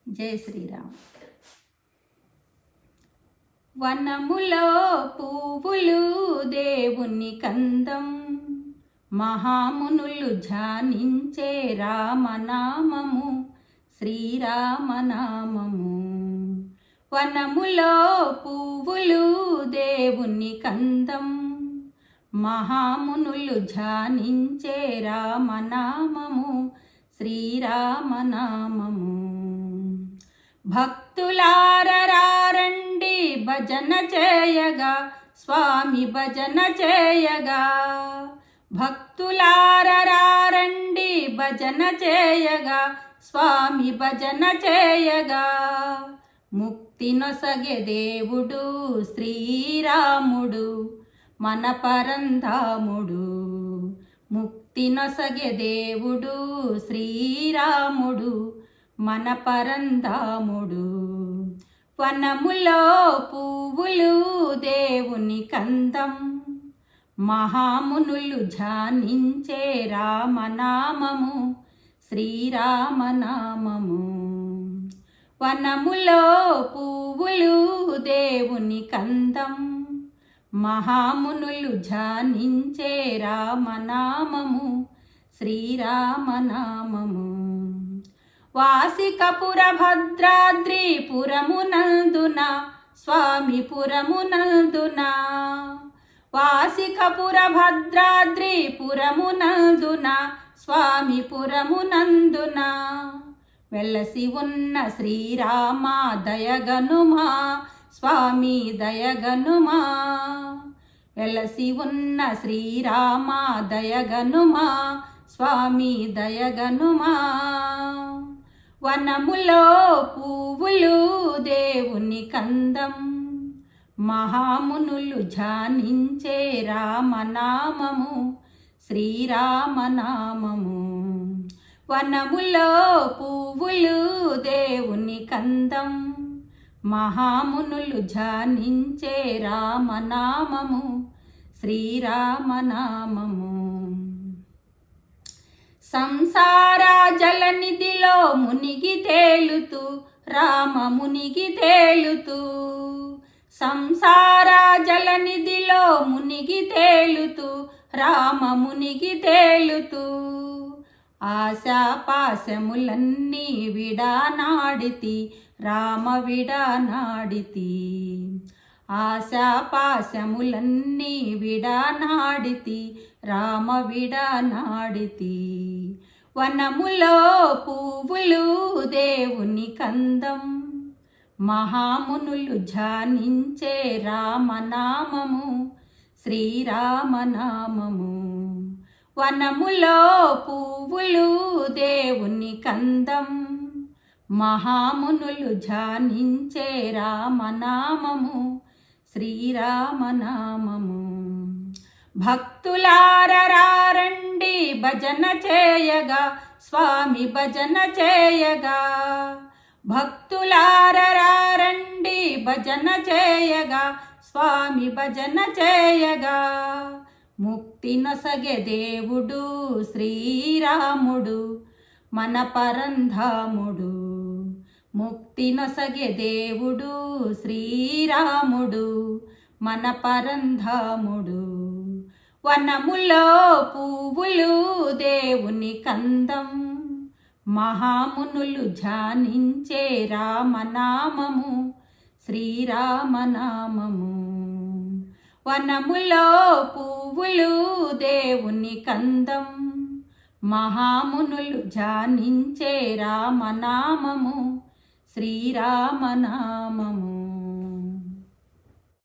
జై శ్రీరామ్. వనములో పువ్వులు దేవుని కందం, మహామునులు ధ్యానించే రామనామము శ్రీరామనామము. వనములో పువ్వులు దేవుని కందం, మహామునులు ధ్యానించే రామనామము శ్రీరామనామము. భక్తులారండి భజన చేయగా, స్వామి భజన చేయగా. భక్తులారండి భజన చేయగా, స్వామి భజన చేయగా. ముక్తి నొసగే దేవుడు శ్రీరాముడు మన పరంధాముడు. ముక్తి నొసగే దేవుడు శ్రీరాముడు మన పరంధాముడు. వనములో పువ్వులు దేవుని కందం, మహామునులు ధ్యానించే రామనామము శ్రీరామనామము. వనములో పువ్వులు దేవుని కందం, మహామునులు ధ్యానించే రామనామము శ్రీరామనామము. వాసికపుర భద్రాద్రిపురమునందున స్వామి పురమునందున. వాసికపుర భద్రాద్రిపురమునందున స్వామి పురమునందున. వెలసి ఉన్న శ్రీరామ దయగనుమా స్వామి దయగనుమా. వెలసి ఉన్న శ్రీరామ దయగనుమా స్వామి దయగనుమా. వనములో పువ్వులు దేవుని కందం, మహామునులు ధ్యానించే రామనామము శ్రీరామనామము. వనములో పువ్వులు దేవుని కందం, మహామునులు ధ్యానించే రామనామము శ్రీరామనామము. సంసార జలనిధిలో మునిగి తేలుతూ రామ మునిగి తేలుతూ. సంసార జలనిధిలో మునిగి తేలుతూ రామ మునిగి తేలుతూ. ఆశాపాశములన్నీ విడానాడితి రామ విడానాడితి. ఆశాపాశములన్నీ విడానాడితి రామ విడానాడితి. వనములో పువ్వులు దేవుని కందం, మహామునులు ధ్యానించే రామనామము శ్రీరామనామము. వనములో పువ్వులు దేవుని కందం, మహామునులు ధ్యానించే రామనామము శ్రీరామనామము. భక్తులారండి భజన చేయగా, స్వామి భజన చేయగా. భక్తులారండి భజన చేయగా, స్వామి భజన చేయగా. ముక్తి నొసగే దేవుడు శ్రీరాముడు మన పరంధాముడు. ముక్తి నొసగే దేవుడు శ్రీరాముడు మన పరంధాముడు. వనములో పువ్వులు దేవుని కందం, మహామునులు ధ్యానించే రామనామము శ్రీరామనామము. వనములో పువ్వులు దేవుని కందం, మహామునులు ధ్యానించే రామనామము శ్రీరామనామము.